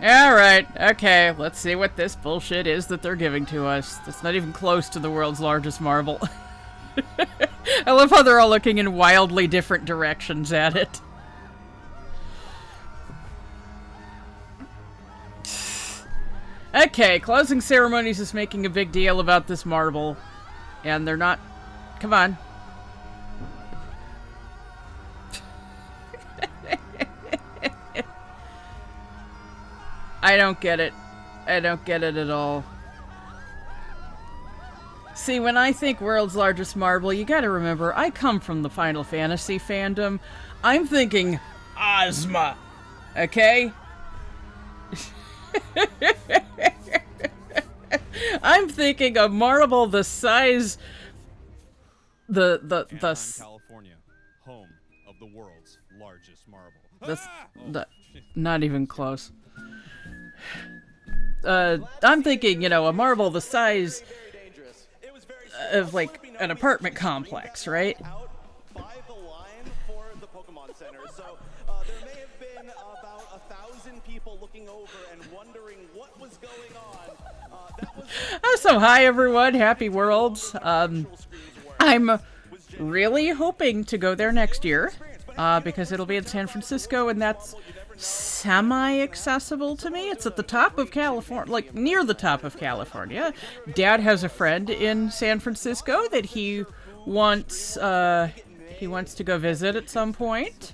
Alright, okay, let's see what this bullshit is that they're giving to us. It's not even close to the world's largest marble. I love how they're all looking in wildly different directions at it. Okay, Closing Ceremonies is making a big deal about this marble. And they're not... Come on. I don't get it. I don't get it at all. See, when I think world's largest marble, you gotta remember, I come from the Final Fantasy fandom. I'm thinking Ozma. Okay? I'm thinking a marble the size... California, home of the world's largest marble. Not even close. I'm thinking, you know, a marble the size of, like, an apartment complex, right? By the line for the Pokemon Center. So there may have been about 1,000 people looking over and wondering what was going on. So hi everyone, happy worlds. I'm really hoping to go there next year, because it'll be in San Francisco, and that's semi-accessible to me. It's at the top of California, like near the top of California. Dad has a friend in San Francisco that he wants to go visit at some point.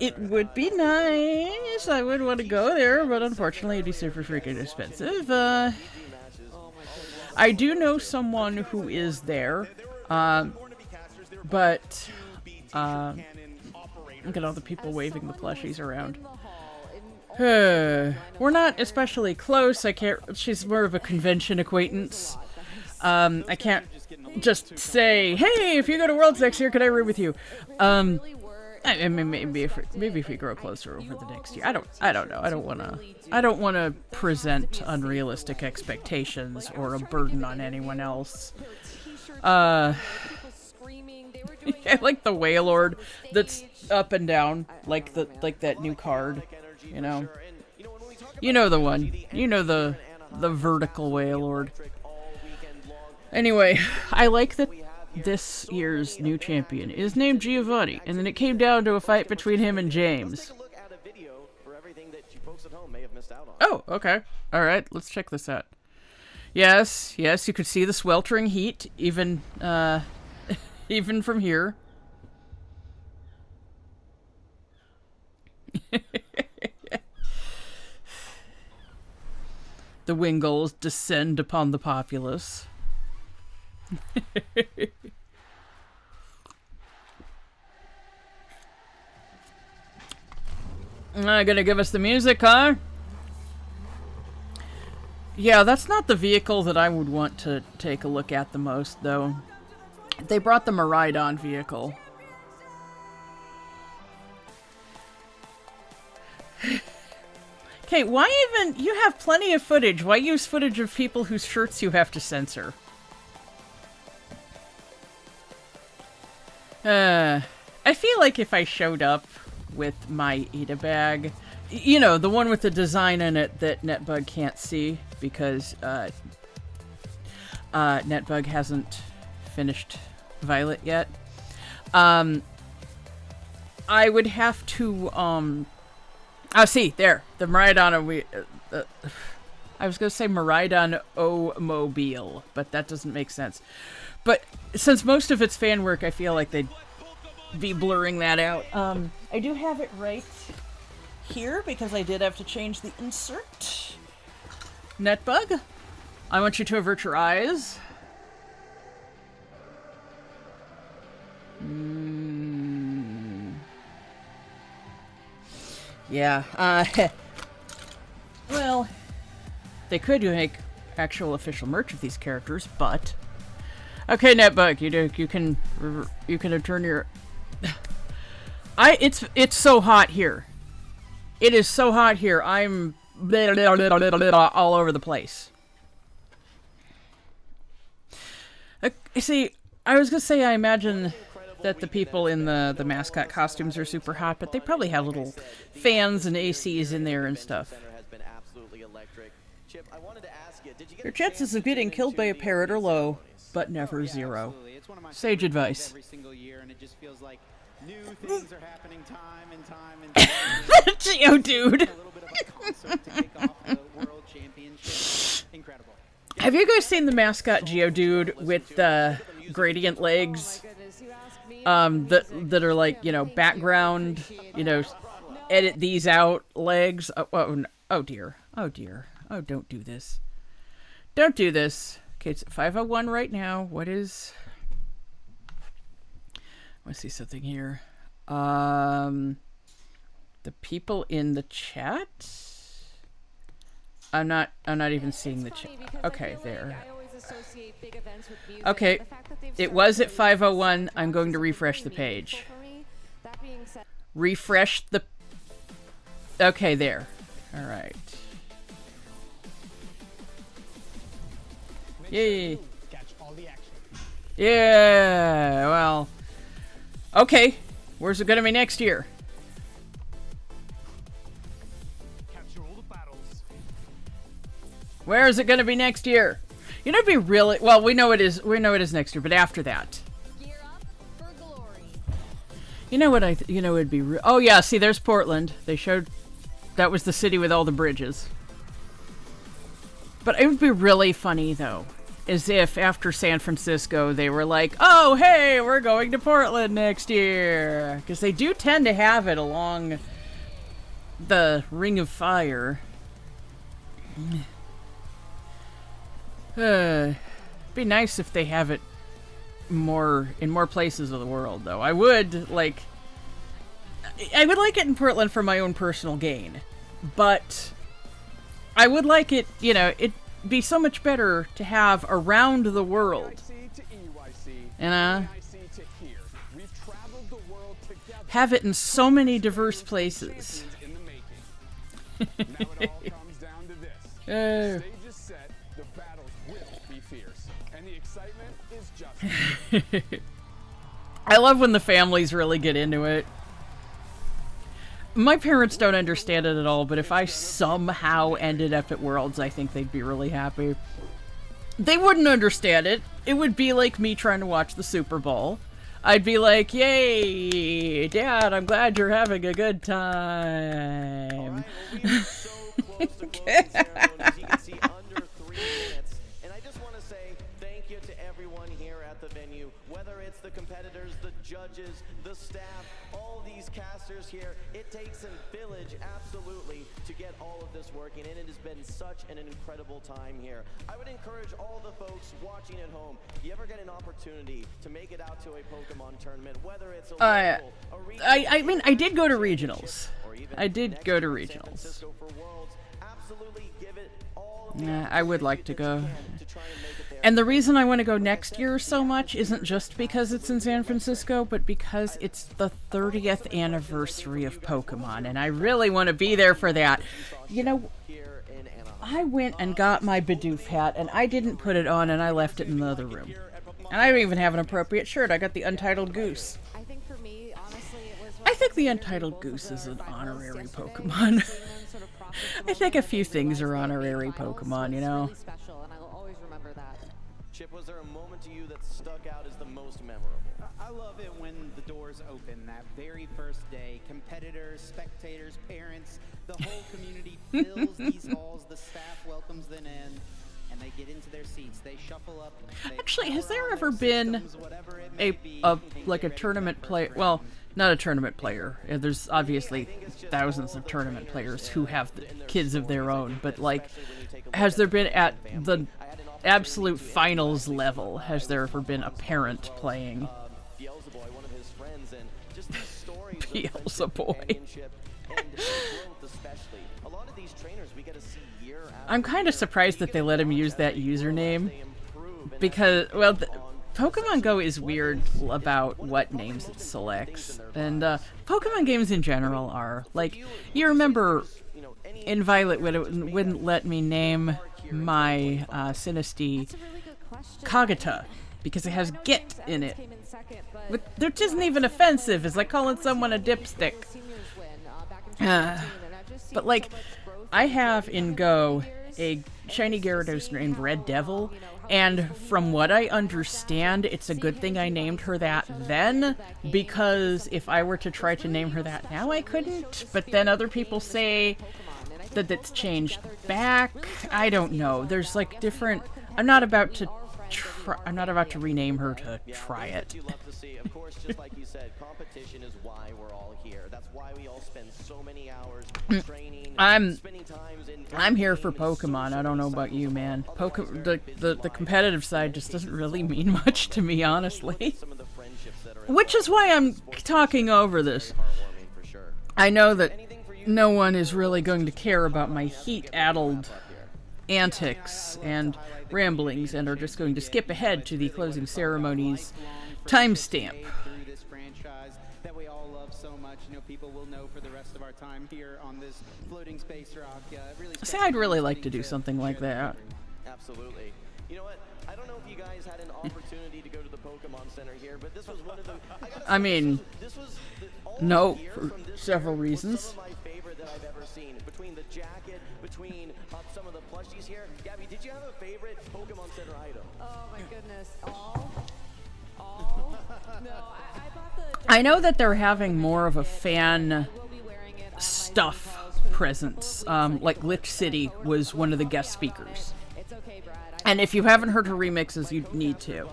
It would be nice. I would want to go there, but unfortunately it'd be super freaking expensive. I do know someone who is there, but look at all the people waving the plushies around. We're not especially close. I can't. She's more of a convention acquaintance. I can't just say, "Hey, if you go to Worlds next year, can I room with you?" I mean, maybe if we grow closer over the next year. I don't know. I don't wanna present unrealistic expectations or a burden on anyone else. I like the Wailord that's up and down, like that new card, you know. You know the one. You know the vertical Wailord. Anyway, I like that this year's new champion is named Giovanni, and then it came down to a fight between him and James. Oh, okay. Alright, let's check this out. Yes, you could see the sweltering heat, even from here. The Wingulls descend upon the populace. Gonna give us the music, huh? Yeah, that's not the vehicle that I would want to take a look at the most, though. They brought the Miraidon vehicle. Okay, why even... You have plenty of footage. Why use footage of people whose shirts you have to censor? I feel like if I showed up with my Ida bag... You know, the one with the design in it that Netbug can't see, because, Netbug hasn't finished Violet yet. I would have to, see, there, the Miraidon, I was gonna say Miraidon O-Mobile, but that doesn't make sense. But since most of it's fan work, I feel like they'd be blurring that out. I do have it right here, because I did have to change the insert. Netbug, I want you to avert your eyes. Yeah, well, they could make actual official merch of these characters, but... Okay, Netbug, you can turn your... It's so hot here. It is so hot here. I'm all over the place. See, I was gonna say I imagine that the people in the mascot costumes are super hot, but they probably have little fans and ACs in there and stuff. Your chances of getting killed by a parrot are low, but never zero. Sage advice. Every single year, and it just feels like new things are happening time and time and time. Geodude. A little bit of a concert to kick off the World Championship. Incredible. Have you guys seen the mascot Geodude with the gradient legs? That are like, you know, background, you know, edit these out legs. Oh dear. Oh dear. Oh, don't do this. Don't do this. Okay, it's at 5:01 right now. What is... I see something here. The people in the chat? I'm not even seeing the chat. Okay, there. Okay, it was at 5:01. I'm going to refresh the page. Refresh the... Okay, there. All right. Yay. Catch all the action. Yeah, well... Okay, where's it going to be next year? Capture all the battles. Where is it going to be next year? You know, it'd be really... Well, we know it is next year, but after that. Gear up for glory. You know what it'd be... Oh, yeah, see, there's Portland. They showed... That was the city with all the bridges. But it would be really funny, though, as if after San Francisco, they were like, oh, hey, we're going to Portland next year. Because they do tend to have it along the Ring of Fire. Be nice if they have it in more places of the world, though. I would like it in Portland for my own personal gain, but I would like it, you know, it'd be so much better to have around the world. And have it in so many diverse places. I love when the families really get into it. My parents don't understand it at all, but if I somehow ended up at Worlds, I think they'd be really happy. They wouldn't understand it. It would be like me trying to watch the Super Bowl. I'd be like, yay, Dad, I'm glad you're having a good time. All right, well, we are so close to closing ceremonies. You can see under 3 minutes. And I just want to say thank you to everyone here at the venue, whether it's the competitors, the judges, the staff, all these casters here. It takes a village, absolutely, to get all of this working, and it has been such an incredible time here. I would encourage all the folks watching at home, if you ever get an opportunity to make it out to a Pokemon tournament, whether it's a local, a regional, I mean, I did go to regionals. I did go to regionals. San Francisco for Worlds, absolutely give it all of Yeah, I would like to go. to try and make it there. And the reason I want to go next year so much isn't just because it's in San Francisco, but because it's the 30th anniversary of Pokemon, and I really want to be there for that. You know, Here in Anaheim. I went and got my Bidoof hat, and I didn't put it on, and I left it in the other room. And I don't even have an appropriate shirt. I got the Untitled Goose. I think for me, honestly, it was. I think the Untitled Goose is an honorary Pokemon. I think a few things are honorary Pokemon, you know. Really special, and I'll always remember that. Chip, was there a moment to you that stuck out as the most memorable? I love it when the doors open that very first day. Competitors, spectators, parents, the whole community fills these halls. The staff welcomes them in, and they get into their seats. They shuffle up. They Actually, has power there on ever their been systems, whatever it may be, a and like a get ready for tournament that player? first Well, round. not a tournament player. There's obviously thousands of tournament players who have the kids of their own, but like, has there been at the absolute finals level, has there ever been a parent playing? Beelzeboy, one of his friends, and just these stories of Beelzeboy. companionship and growth especially. A lot of these trainers we get to see year after I'm kind year. of surprised that they let him use that username, They improve, and because, well, Pokemon Go is weird about what names it selects, and Pokemon games in general are. Like, you remember in Violet wouldn't let me name my Sinistea That's a really good question. Kagita. because it has I know get James in Evans it. came in second, But that isn't even offensive. It's like calling someone a dipstick. But like, I have in Go a shiny Gyarados named Red Devil, and from what I understand, it's a good thing I named her that then, because if I were to try to name her that now, I couldn't. But then other people say that it's changed back. I don't know. There's like different. I'm not about to rename her to try it. You love to see, of course, just like you said, competition is why we're all here. That's why we all spend so many hours training, spending times in. I'm here for Pokemon. I don't know about you, man. The competitive side just doesn't really mean much to me, honestly. Which is why I'm talking over this. I know that no one is really going to care about my heat-addled antics and ramblings and are just going to skip ahead to the closing ceremonies timestamp. Through this franchise that we all love so much, people will know for the rest of our time here on this floating space rock. Really See, I'd really like to do something like that. Absolutely. You know what? I don't know if you guys had an opportunity to go to the Pokemon Center here, but this was one of the. I mean, no, for several reasons. Some of my favorite that I've ever seen. Between the jacket, between some of the plushies here. Gabby, did you have a favorite Pokemon Center item? Oh my goodness. All? No, I thought the... I know that they're having more of a fan I will be wearing it on my stuff calls for the presence. Like Glitch City was one of the guest speakers. It's okay, Brad. And if you haven't heard her remixes, you need to.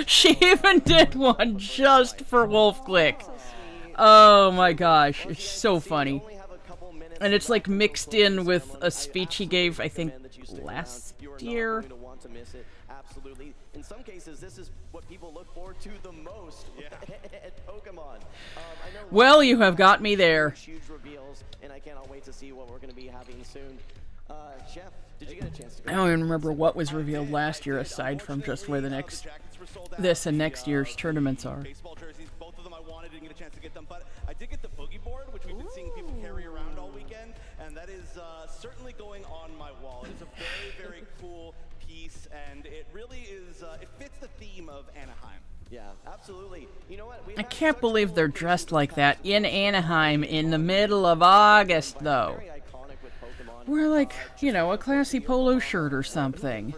She even did one just for Wolf Click. Oh my gosh, it's so funny. And it's like mixed in with a speech he gave, I think, last year. Absolutely. In some cases, this is what people look forward to the most at Pokemon. Well, you have got me there. Huge reveals, and I cannot wait to see what we're going to be having soon. Chef, did you get a chance to go? I don't even remember what was revealed last year, aside from just where this and next year's tournaments are. Baseball jerseys, both of them I wanted, didn't get a chance to get them, but I did get the boogie board, which we've been seeing people carry around all weekend, and that is certainly going on my wall. It is a very, very cool piece, and it really is, it fits the theme of Anaheim. Yeah, absolutely. You know what? I can't believe they're dressed like that in Anaheim in the middle of August, though. Wear like, a classy polo shirt or something.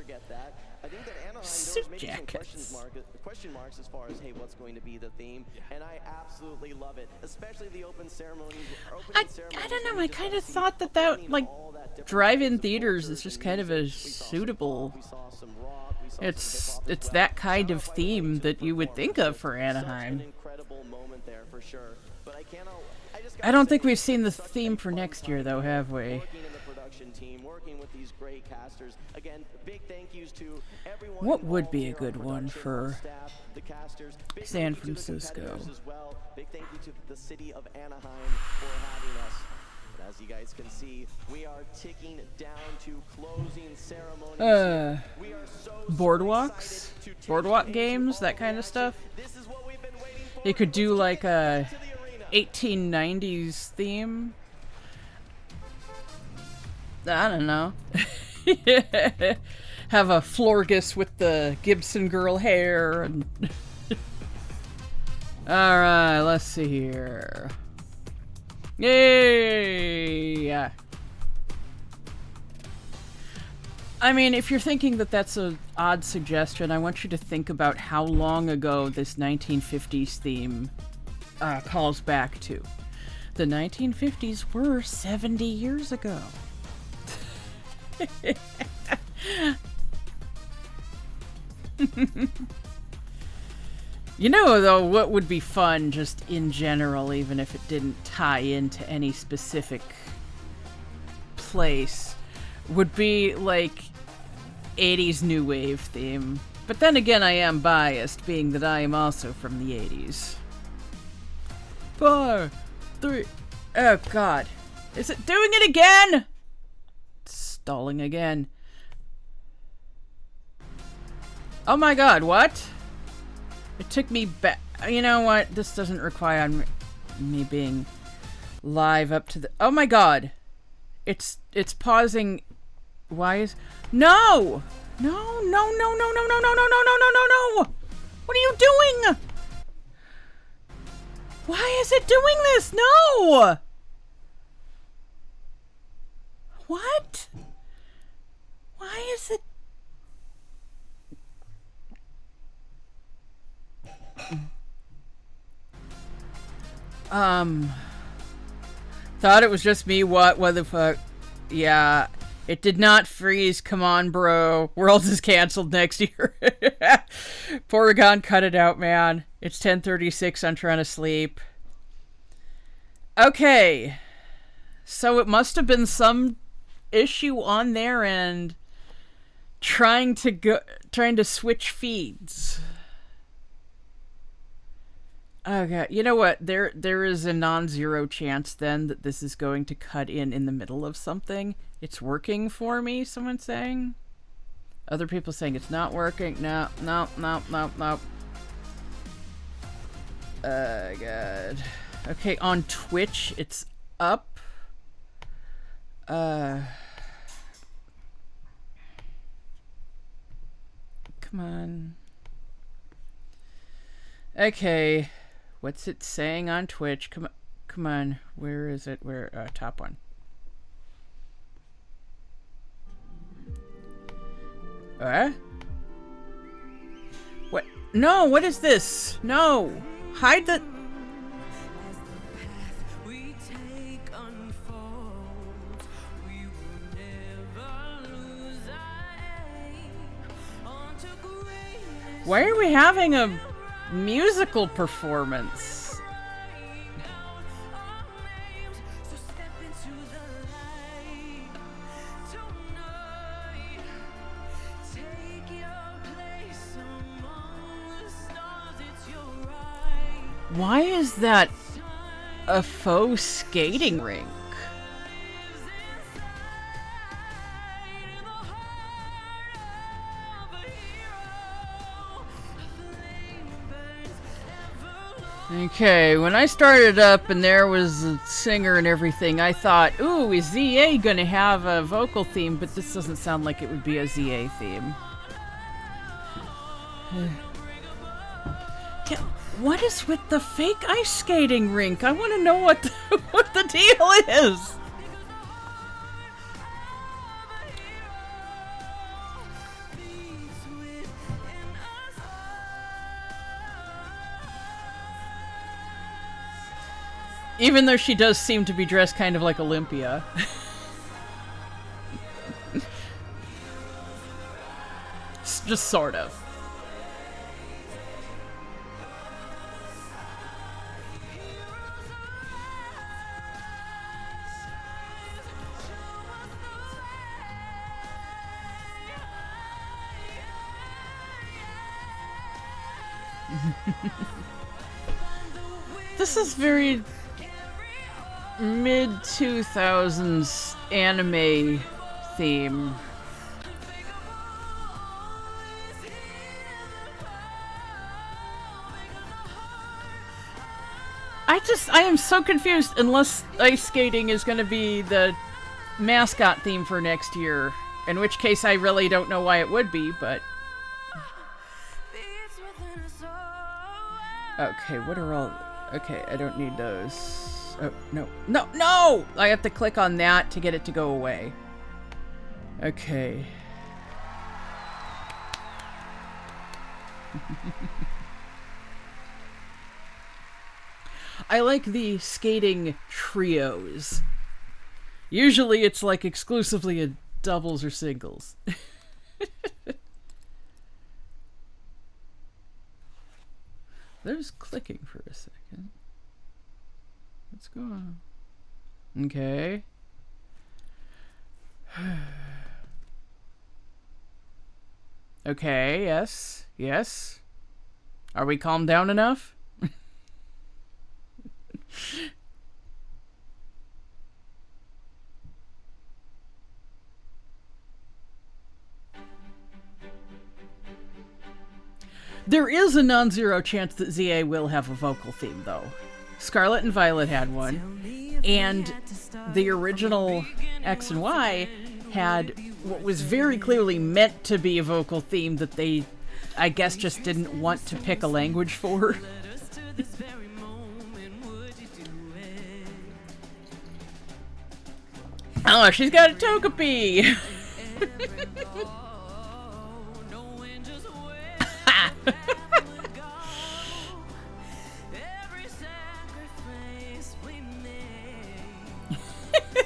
Suit jackets. Question marks as far as, hey, what's going to be the theme, and I absolutely love it, especially the open ceremonies. I don't know, I kind of thought that like, drive-in theaters is just kind of a suitable... It's that kind of theme that you would think of for Anaheim. I don't think we've seen the theme for next year, though, have we? Working with these great casters. Again, big thank yous to everyone. What would be a good one for the casters, San Francisco? As well. Big thank you to the city of Anaheim for having us. But as you guys can see, we are ticking down to closing ceremonies. We are so Boardwalks? Boardwalk games, that kind of stuff? This is what we've been waiting for. You could do like a 1890s theme. I don't know. Have a Florgus with the Gibson girl hair. And alright, let's see here. Yay! I mean, if you're thinking that that's an odd suggestion, I want you to think about how long ago this 1950s theme calls back to. The 1950s were 70 years ago. Though, what would be fun just in general, even if it didn't tie into any specific place, would be like 80s new wave theme. But then again, I am biased, being that I am also from the 80s. 4, 3, oh god. Is it doing it again? Stalling again. Oh my god, what? It took me back. You know what? This doesn't require me being live up to the... Oh my god! It's pausing... Why is... No! No, no, no, no, no, no, no, no, no, no, no, no, no! What are you doing? Why is it doing this? No! What? Why is it? Thought it was just me. What the fuck? Yeah, it did not freeze. Come on, bro. Worlds is canceled next year. Porygon, cut it out, man. It's 10:36. I'm trying to sleep. Okay. So it must have been some issue on their end trying to switch feeds. Okay, you know what? There is a non-zero chance then that this is going to cut in the middle of something. It's working for me, someone's saying. Other people saying it's not working. No, no, no, no, no. God. Okay, on Twitch, it's up. Come on. Okay. What's it saying on Twitch? Come on. Where is it? Where? Top one. What? No, what is this? No. Hide the... Why are we having a musical performance? Why is that a faux skating rink? Okay, when I started up and there was a singer and everything, I thought, ooh, is ZA gonna have a vocal theme? But this doesn't sound like it would be a ZA theme. What is with the fake ice skating rink? I want to know what the deal is. Even though she does seem to be dressed kind of like Olympia. Just sort of. This is very mid-2000s anime theme. I am so confused unless ice skating is going to be the mascot theme for next year. In which case I really don't know why it would be, but... Okay, what are all... Okay, I don't need those. Oh, no. No, no! I have to click on that to get it to go away. Okay. I like the skating trios. Usually it's like exclusively a doubles or singles. There's clicking for a second. What's going on? Okay. Okay, yes. Yes. Are we calmed down enough? There is a non-zero chance that ZA will have a vocal theme, though. Scarlet and Violet had one, and the original X and Y had what was very clearly meant to be a vocal theme that they, I guess, just didn't want to pick a language for. Oh, she's got a Togepi!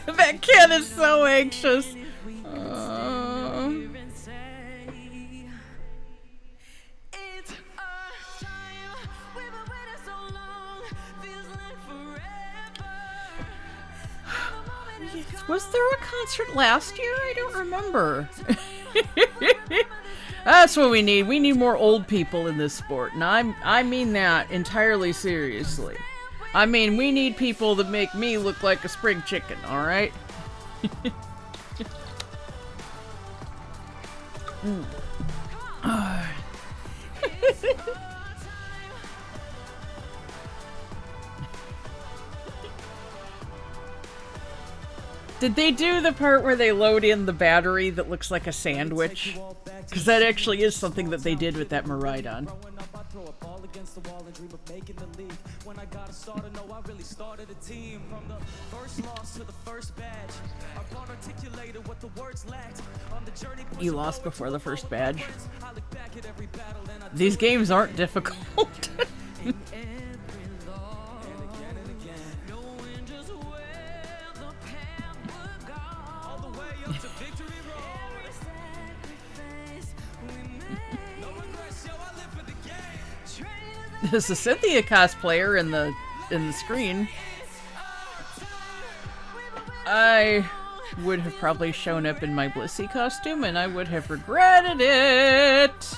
That kid is so anxious. Was there a concert last year? I don't remember. That's what we need. We need more old people in this sport. And I mean that entirely seriously. I mean, we need people that make me look like a spring chicken, alright? Did they do the part where they load in the battery that looks like a sandwich? Because that actually is something that they did with that Miraidon. You lost before the first badge. These games aren't difficult. There's a Cynthia cosplayer in the screen. I would have probably shown up in my Blissey costume and I would have regretted it.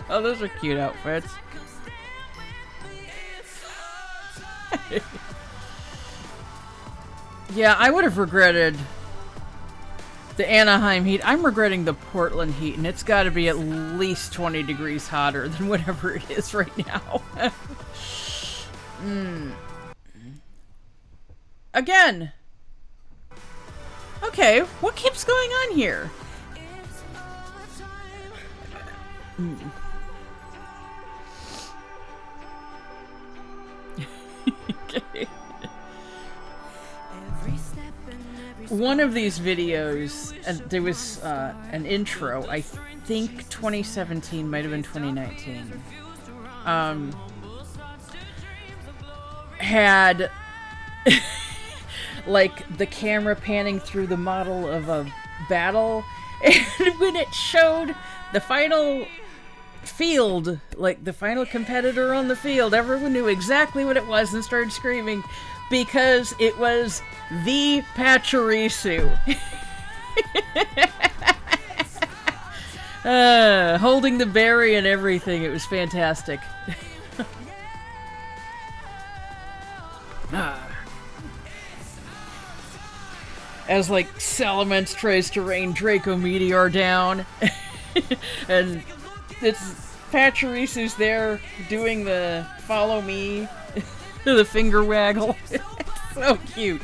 Oh, those are cute outfits. Yeah, I would have regretted the Anaheim heat. I'm regretting the Portland heat, and it's got to be at least 20 degrees hotter than whatever it is right now. Again. Okay, what keeps going on here? Okay. One of these videos, there was an intro, I think 2017, might have been 2019, had like the camera panning through the model of a battle, and when it showed the final field, like the final competitor on the field, everyone knew exactly what it was and started screaming because it was the Pachirisu. Holding the berry and everything. It was fantastic. As like Salamence tries to rain Draco Meteor down. And it's Pachirisu's there doing the follow me, the finger waggle. It's so cute.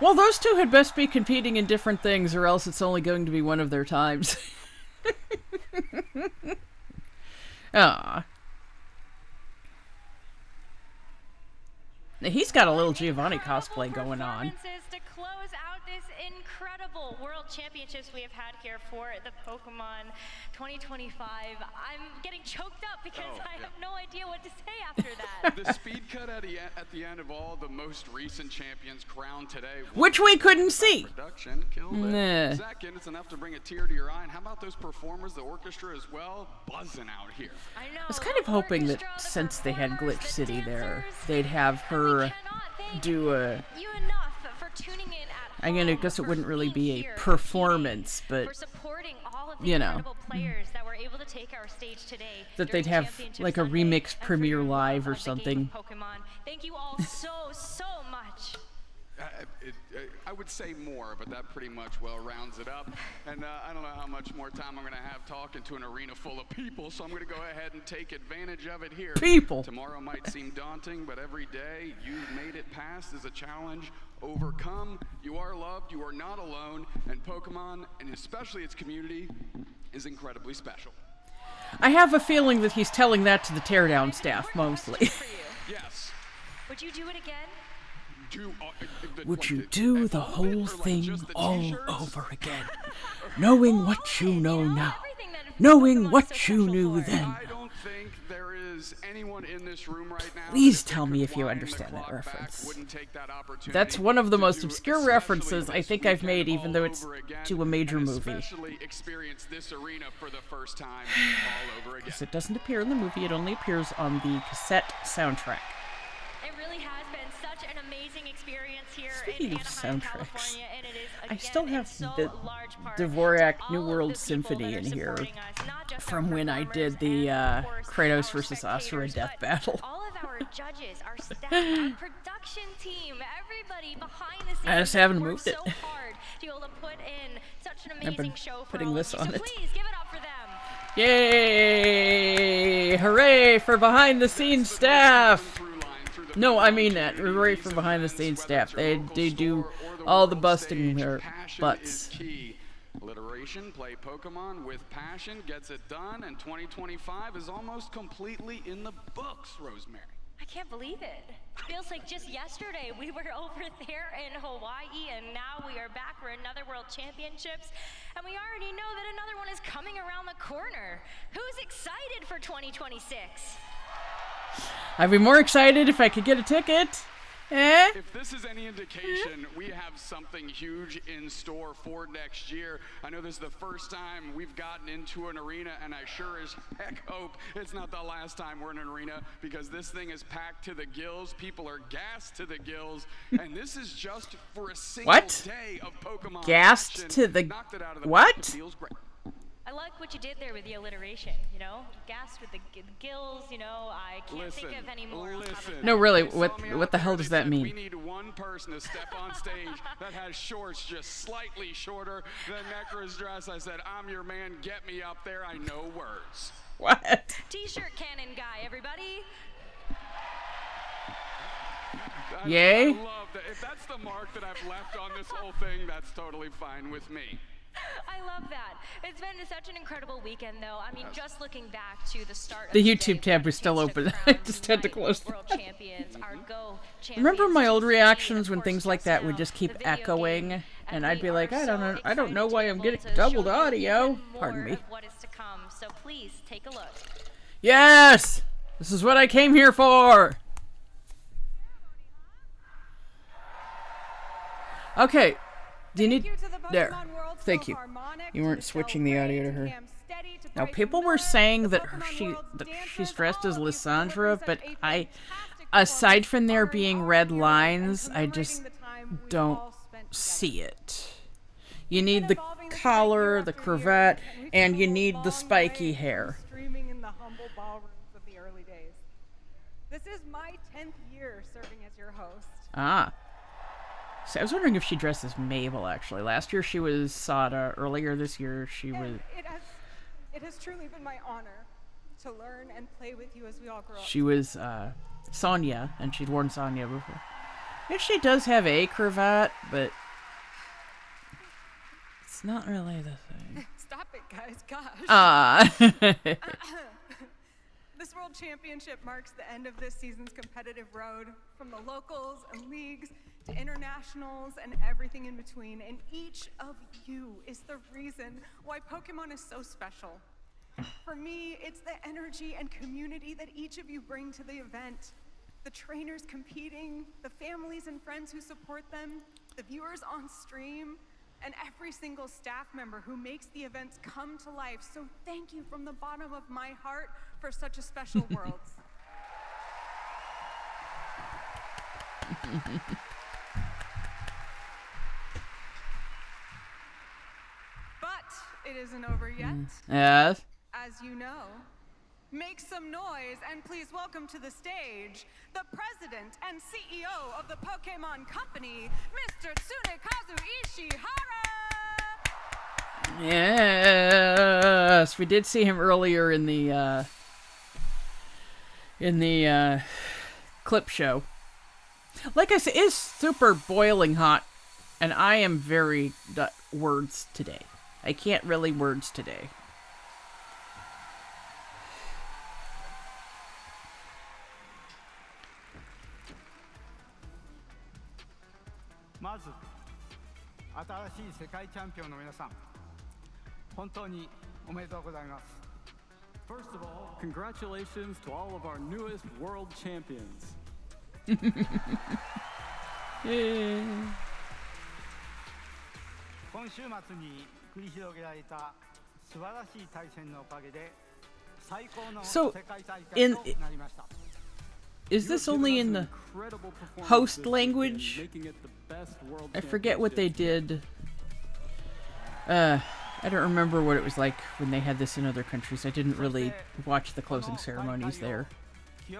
Well, those two had best be competing in different things, or else it's only going to be one of their times. Ah. He's got a little Giovanni cosplay going on. To close out this incredible World Championships we have had here for the Pokemon 2025. I'm getting choked up because I have no idea what to say after that. The speed cut at the end of all the most recent champions crowned today, which we couldn't see. Production killed it. Second, it's enough to bring a tear to your eye. And how about those performers, the orchestra as well, buzzing out here? I know. I was kind of hoping that since they had Glitch City there, they'd have her do a... I mean, I guess it wouldn't really be a performance, but, you know, that they'd have like a remix premiere live or something. Thank you all so much I would say more, but that pretty much well rounds it up. And I don't know how much more time I'm going to have talking to an arena full of people, so I'm going to go ahead and take advantage of it here. People. Tomorrow might seem daunting, but every day you've made it past is a challenge. Overcome. You are loved. You are not alone. And Pokemon, and especially its community, is incredibly special. I have a feeling that he's telling that to the teardown staff mostly. Yes. Would you do it again? Would you do the whole thing all over again? Knowing what you know now. Knowing what you knew then. I don't think there is anyone in this room right now. Please tell me if you understand that reference. That's one of the most obscure references I think I've made, even though it's to a major movie. Especially experience this arena for the first time all over again. Because it doesn't appear in the movie, it only appears on the cassette soundtrack. It really has been such an amazing experience here Speaking in of Anaheim, soundtracks, California, and it is, I again, still have in so the large part Dvorak to New all World of the people Symphony that in are here supporting us, not just from our when I performers did the and, of course, Kratos our versus Asura spectators, death but battle. all of our judges, our staff, our production team, everybody behind the scenes. I just haven't worked moved it. so hard to be able to put in such an I've been amazing show for putting all this of you. on So it. please give it up for them. Yay! Hooray for behind the scenes staff! No, I mean that. Hooray for behind the scenes staff. They do all the busting their butts. Alliteration, play Pokemon with passion, gets it done, and 2025 is almost completely in the books, Rosemary. I can't believe it. Feels like just yesterday we were over there in Hawaii, and now we are back for another World Championships, and we already know that another one is coming around the corner. Who's excited for 2026? I'd be more excited if I could get a ticket. Eh? If this is any indication, we have something huge in store for next year. I know this is the first time we've gotten into an arena, and I sure as heck hope it's not the last time we're in an arena, because this thing is packed to the gills. People are gassed to the gills, and this is just for a single day of Pokemon Gassed action. to the... Knocked it out of the What? park. It feels great. I like what you did there with the alliteration, you know? Gassed with the gills, you know? I can't think of any more. No, really, They saw what me the out hell there, does they that said, mean? We need one person to step on stage that has shorts just slightly shorter than Necra's dress. I said, I'm your man, get me up there, I know words. What? T-shirt cannon guy, everybody. Yay? I love that. If that's the mark that I've left on this whole thing, that's totally fine with me. I love that. It's been such an incredible weekend, though. I mean, just looking back to the start The of YouTube day, tab was still Kids to open. Crown, I just had to Unite, close World that. Champions, our Go Remember Champions, my old GC, reactions of when course, things like just that would now, just keep the video echoing, game, and I'd be we like, are I don't so know why I'm excited getting to be able to doubled show you audio. even Pardon more me. of what is to come. So please take a look. Yes! This is what I came here for! Okay. Do you need... There. Thank you. You weren't switching the audio to her. Now, people were saying that she's dressed as Lysandra, but aside from there being red lines, I just don't see it. You need the collar, the cravat, and you need the spiky hair. Streaming in the humble ballrooms of the early days. This is my 10th year serving as your host. Ah. So I was wondering if she dressed as Mabel, actually. Last year she was Sada. Earlier this year she was... It has truly been my honor to learn and play with you as we all grow up. She was Sonya, and she'd worn Sonya before. Yes, she does have a cravat, but it's not really the thing. Stop it, guys. Gosh. Ah. This World Championship marks the end of this season's competitive road, from the locals and leagues to internationals and everything in between. And each of you is the reason why Pokemon is so special. For me, it's the energy and community that each of you bring to the event. The trainers competing, the families and friends who support them, the viewers on stream, and every single staff member who makes the events come to life. So thank you from the bottom of my heart for such a special world. But it isn't over yet. Yes. As you know, Make some noise and please welcome to the stage the president and CEO of the Pokemon Company, Mr. Tsunekazu Ishihara! Yes, we did see him earlier in the clip show. Like I said, it's super boiling hot, and I am very words today. I can't really words today. First of all, congratulations to all of our newest world champions. Yay. So, is this only in the host language? I forget what they did. I don't remember what it was like when they had this in other countries. I didn't really watch the closing ceremonies there. It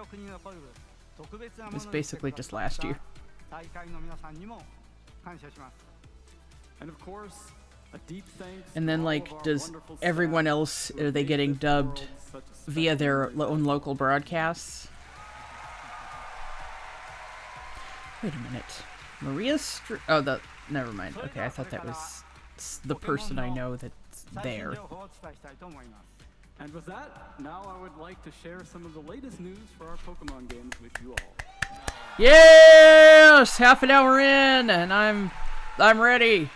was basically just last year. And of course, a deep thanks. And then, like, does everyone else, are they getting dubbed via their own local broadcasts? Wait a minute. Never mind. Okay, I thought that was the person I know that's there. And with that, now I would like to share some of the latest news for our Pokemon games with you all. Yes! Half an hour in, and I'm ready.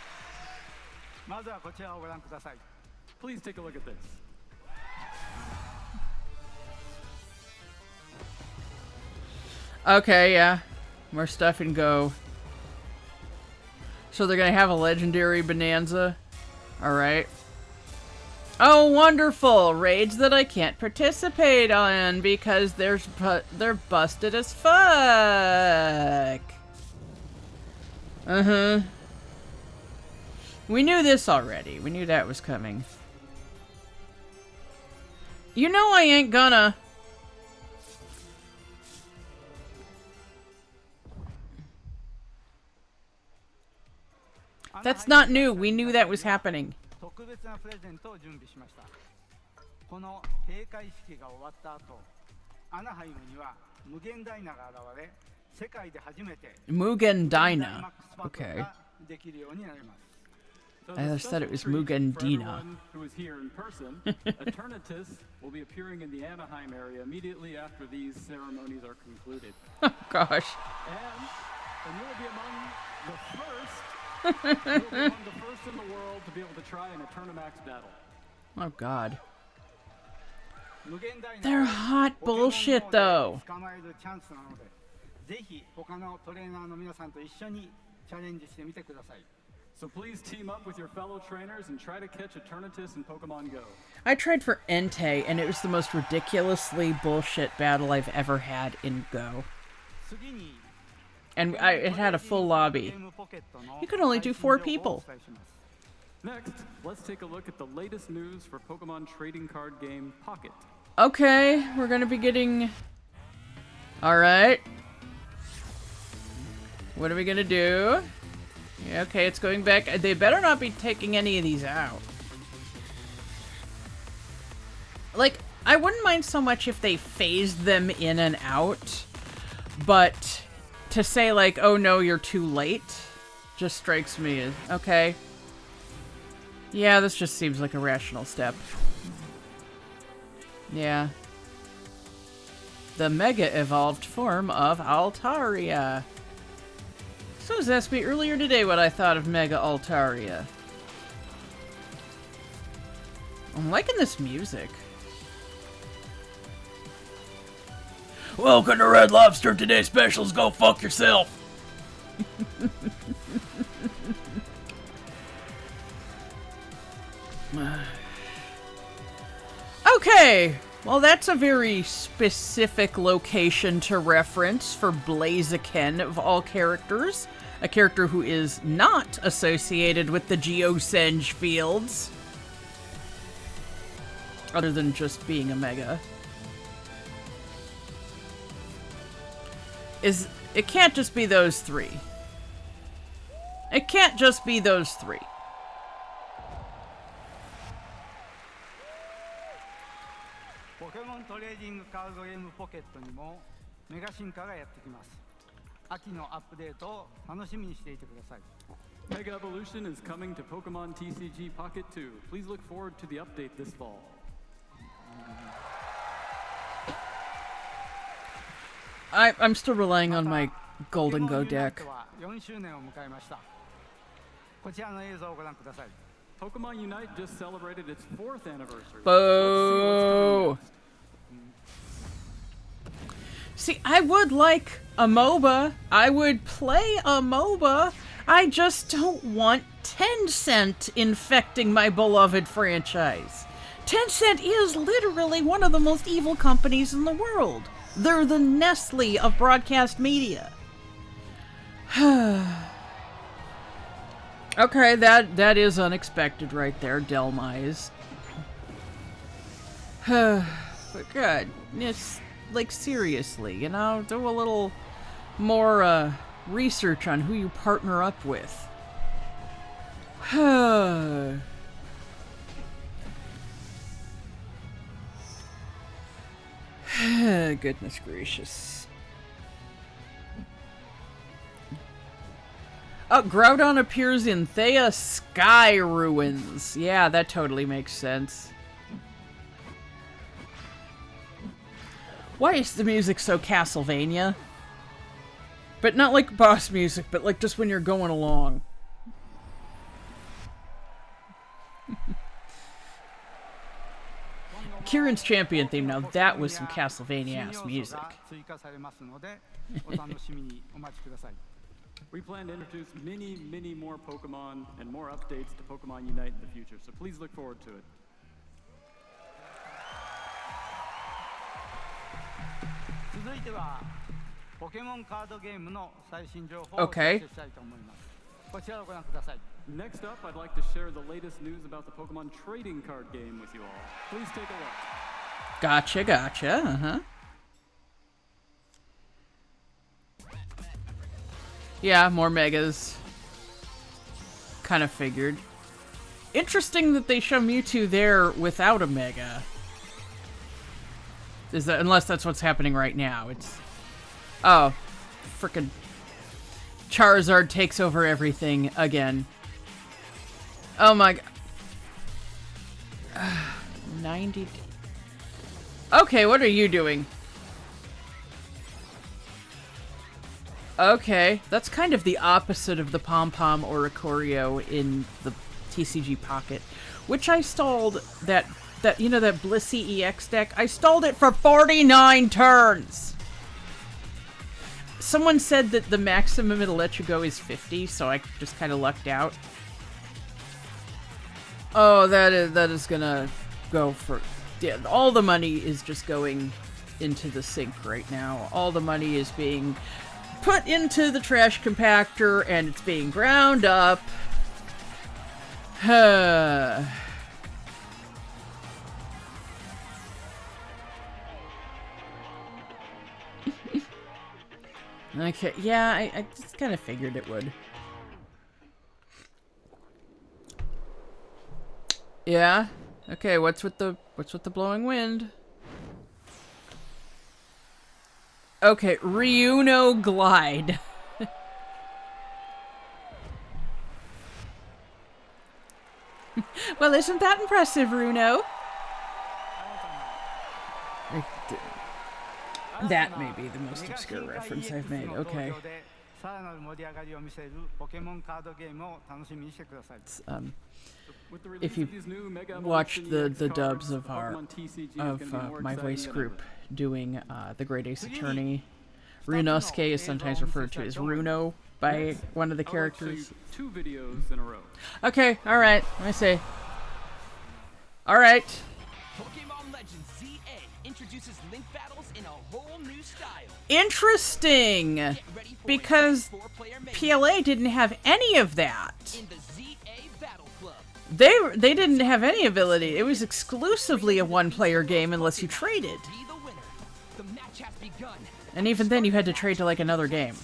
Please take a look at this. Okay, yeah. More stuff in Go. So they're gonna have a legendary bonanza. Alright. Oh, wonderful! Raids that I can't participate on because they're busted as fuck. Uh-huh. We knew this already. We knew that was coming. You know I ain't gonna. That's not new. We knew that was happening. Mugen Dyna. Okay. I just thought it was Mugen Dina. Who is here in person, Eternatus will be appearing in the Anaheim area immediately after these ceremonies are concluded. Oh gosh. And you will be among the first. You'll be among the first in the world to be able to try an Eternamax battle. Oh god. They're hot bullshit though. So please team up with your fellow trainers and try to catch Eternatus in Pokemon Go. I tried for Entei, and it was the most ridiculously bullshit battle I've ever had in Go. And it had a full lobby. You could only do 4 people. Next, let's take a look at the latest news for Pokemon trading card game Pocket. Okay, we're gonna be getting... Alright. What are we gonna do? Yeah, okay, it's going back. They better not be taking any of these out. Like, I wouldn't mind so much if they phased them in and out, but to say like, oh no, you're too late, just strikes me as, okay. Yeah, this just seems like a rational step. Yeah. The Mega Evolved form of Altaria. So was asked me earlier today what I thought of Mega Altaria. I'm liking this music. Welcome to Red Lobster. Today's specials, go fuck yourself. Okay, well that's a very specific location to reference for Blaziken of all characters. A character who is not associated with the Geosenge fields. Other than just being a Mega. is it can't just be those three. It can't just be those three. Pokemon Trading Card Game Pocket にもメガ進化がやってきます。秋のアップデートを楽しみにしていてください。Mega Evolution is coming to Pokemon TCG Pocket 2. Please look forward to the update this fall. I'm still relying on my Golden Go deck. 4周年を迎えました。こちらの映像をご覧ください。Pokemon Unite just celebrated its 4th anniversary. Boo! See, I would like a MOBA. I would play a MOBA. I just don't want Tencent infecting my beloved franchise. Tencent is literally one of the most evil companies in the world. They're the Nestle of broadcast media. Okay, that is unexpected right there, Delmise. But good. It's like seriously, you know, do a little more research on who you partner up with. Goodness gracious. Oh, Groudon appears in Thea Sky Ruins. Yeah, that totally makes sense. Why is the music so Castlevania? But not like boss music, but like just when you're going along. Kieran's Champion theme, now that was some Castlevania-ass music. We plan to introduce many more Pokemon and more updates to Pokemon Unite in the future, so please look forward to it. Okay. Next up, I'd like to share the latest news about the Pokemon trading card game with you all. Please take a look. Gotcha, uh-huh. Yeah, more megas. Kind of figured. Interesting that they show Mewtwo there without a mega. Is that, unless that's what's happening right now. It's... Oh. Frickin' Charizard takes over everything again. Oh my god. 90... Okay, what are you doing? Okay, that's kind of the opposite of the Pom-Pom Oricorio in the TCG Pocket, which I stalled that you know, that Blissey EX deck? I stalled it for 49 turns! Someone said that the maximum it'll let you go is 50, so I just kind of lucked out. Oh, that is gonna go for... Yeah, all the money is just going into the sink right now. All the money is being put into the trash compactor, and it's being ground up. Okay, yeah, I just kind of figured it would. Yeah? Okay, what's with the blowing wind? Okay, Ryuno Glide. Well, isn't that impressive, Runo? That may be the most obscure reference I've made. Okay. If you watched the dubs of my voice group doing the Great Ace Attorney, Ryunosuke is sometimes referred to as Runo by one of the characters. 2 videos in a row. Okay, alright, I see. Alright. Pokemon Legends ZA introduces link battles in a whole new style. Interesting! Because PLA didn't have any of that. In the ZA Battle Club. They didn't have any ability. It was exclusively a one-player game unless you traded. Be the winner. The match has begun. And even then, you had to trade to like another game.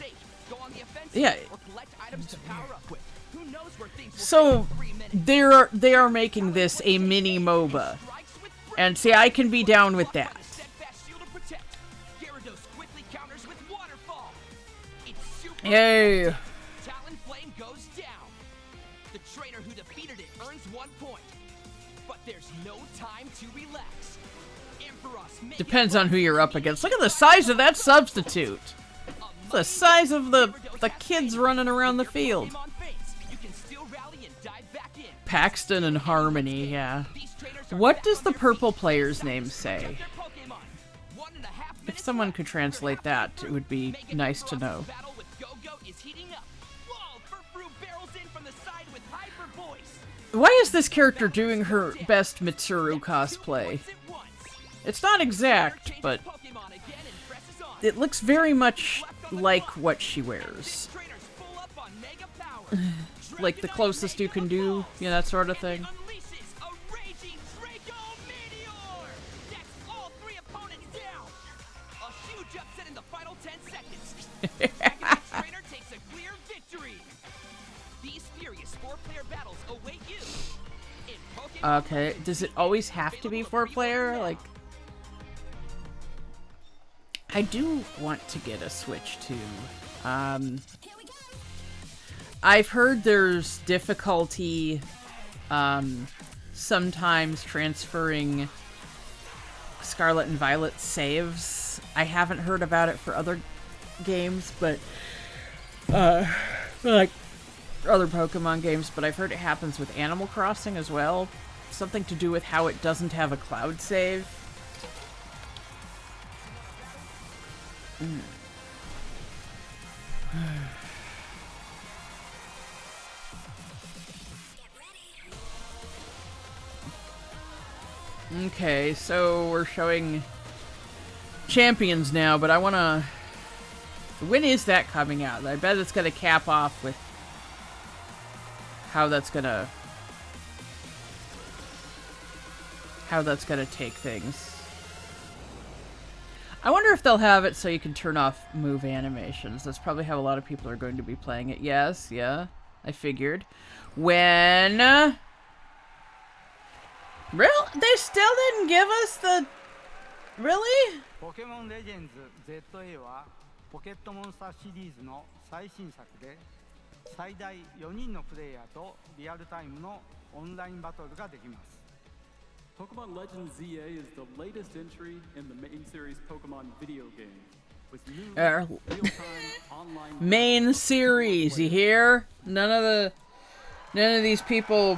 Yeah. So they are making this a mini MOBA, and see, I can be down with that. Yay! Talonflame goes down. The trainer who defeated it earns 1 point, but there's no time to relax. Depends on who you're up against. Look at the size of that substitute. It's the size of the kids running around the field. Paxton and Harmony, yeah. What does the purple player's name say? If someone could translate that, it would be nice to know. Why is this character doing her best Mitsuru cosplay? It's not exact, but it looks very much like what she wears. Like the closest you can do, you know, that sort of thing. Okay, does it always have to be 4-player? Like, I do want to get a Switch too. I've heard there's difficulty sometimes transferring Scarlet and Violet saves. I haven't heard about it for other games, but like other Pokemon games, but I've heard it happens with Animal Crossing as well. Something to do with how it doesn't have a cloud save. Okay, so we're showing Champions now, but I wanna... When is that coming out? I bet it's gonna cap off with how that's gonna take things. I wonder if they'll have it so you can turn off move animations. That's probably how a lot of people are going to be playing it. Yes, yeah, I figured. When... Real? They still didn't give us the... Really? Pokemon Legends ZA はポケットモンスターシリーズの最新作で最大4人のプレイヤーとリアルタイムのオンラインバトルができます。 Pokemon Legends ZA is the latest entry in the main series Pokemon video game. With new real-time online main series, you hear? None of these people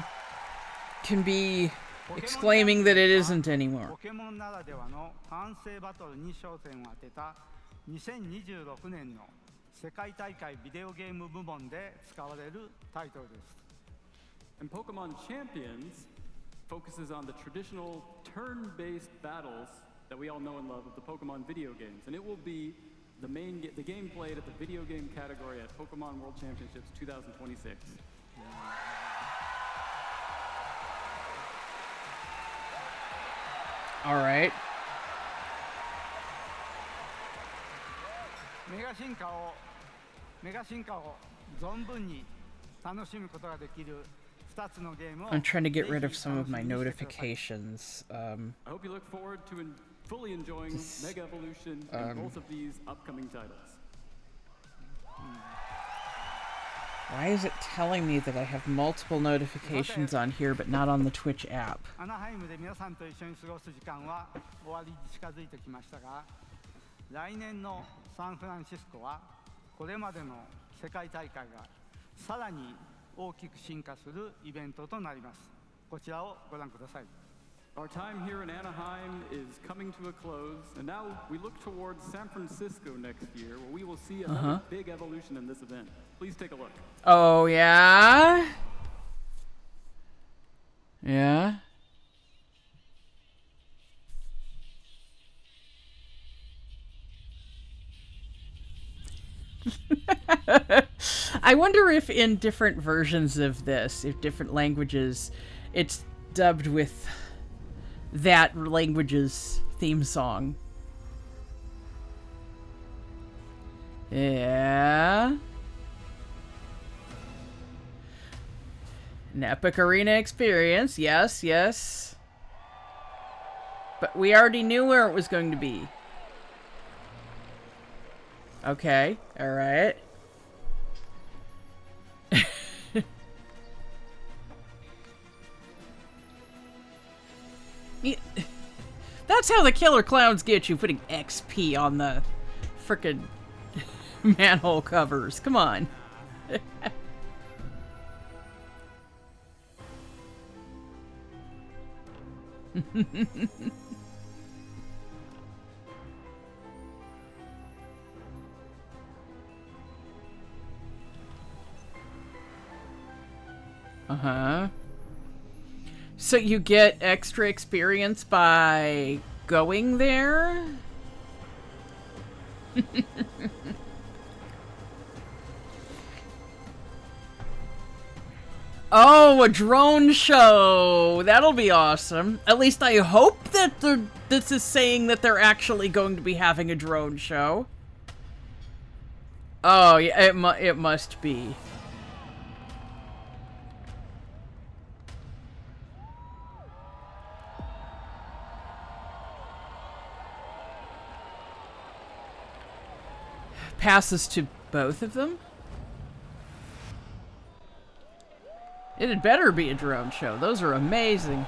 can be exclaiming that it isn't anymore. ポケモンならではの完成バトルに焦点を当てた2026年の世界大会ビデオゲーム部門で使われるタイトルです。 And Pokemon Champions focuses on the traditional turn-based battles that we all know and love of the Pokemon video games, and it will be the game played at the video game category at Pokemon World Championships 2026. All right. メガ進化を存分に楽しむことができる I'm trying to get rid of some of my notifications. I hope you look forward to fully enjoying Mega Evolution and both of these upcoming titles. Why is it telling me that I have multiple notifications on here but not on the Twitch app? アナハイムで皆さんと一緒に過ごす時間は終わりに近づいてきましたが、来年のサンフランシスコはこれまでの世界大会がさらに大きく進化するイベントとなります。こちらをご覧ください。 Our time here in Anaheim is coming to a close, and now we look towards San Francisco next year, where we will see another big evolution in this event. Please take a look. Oh, yeah? Yeah? I wonder if in different versions of this, if different languages, it's dubbed with that language's theme song. Yeah. An epic arena experience. Yes, yes. But we already knew where it was going to be. Okay, alright. That's how the killer clowns get you, putting XP on the frickin' manhole covers. Come on. Uh-huh. So you get extra experience by going there? Oh, a drone show! That'll be awesome. At least I hope that this is saying that they're actually going to be having a drone show. Oh, yeah, it must be. Passes to both of them? It had better be a drone show. Those are amazing.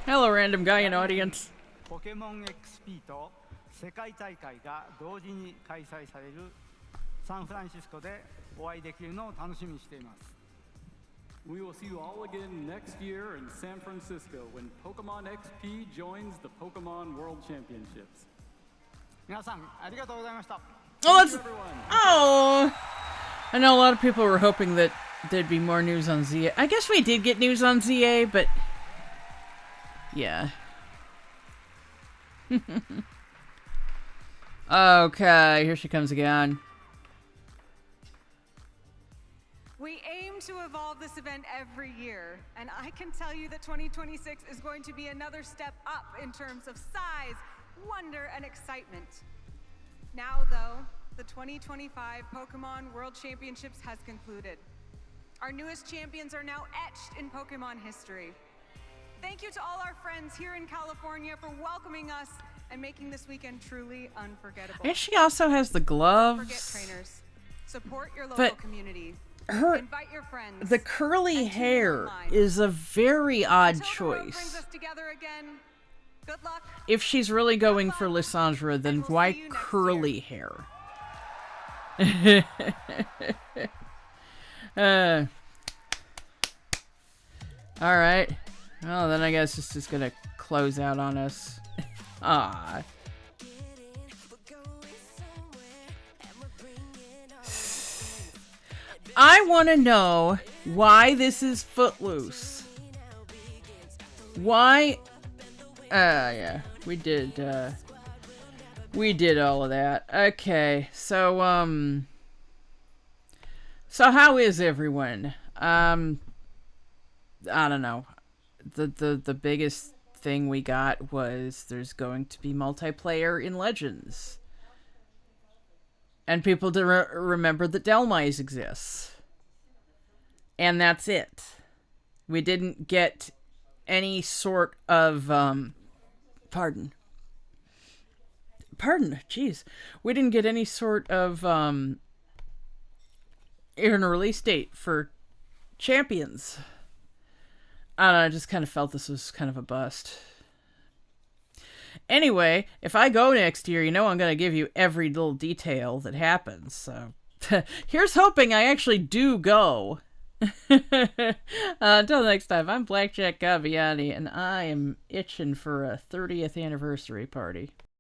Hello, random guy in audience. Pokemon XP と世界大会が同時に開催されるサンフランシスコでお会いできるのを楽しみにしています。We will see you all again next year in San Francisco when Pokemon XP joins the Pokemon World Championships. 皆さんありがとうございました。 Oh, that's... Oh! I know a lot of people were hoping that there'd be more news on ZA. I guess we did get news on ZA, but... Yeah. Okay, here she comes again. We aim to evolve this event every year, and I can tell you that 2026 is going to be another step up in terms of size, wonder, and excitement. Now, though, the 2025 Pokemon World Championships has concluded. Our newest champions are now etched in Pokemon history. Thank you to all our friends here in California for welcoming us and making this weekend truly unforgettable. And she also has the gloves. Don't forget, trainers. Support your local community. Invite your friends. The curly hair is a very odd choice. Brings us together again. Good luck. If she's really going for Lysandra, then why curly hair? Alright. Well, then I guess it's just gonna close out on us. Ah. I want to know why this is Footloose. Why? Yeah, we did all of that. Okay, so how is everyone? I don't know. The biggest thing we got was there's going to be multiplayer in Legends. And people to remember that Delmise exists. And that's it. We didn't get any sort of, pardon, jeez. We didn't get any sort of, even a release date for Champions. I don't know, I just kind of felt this was kind of a bust. Anyway, if I go next year, you know I'm going to give you every little detail that happens. So here's hoping I actually do go. Until next time, I'm Blackjack Gaviani, and I am itching for a 30th anniversary party.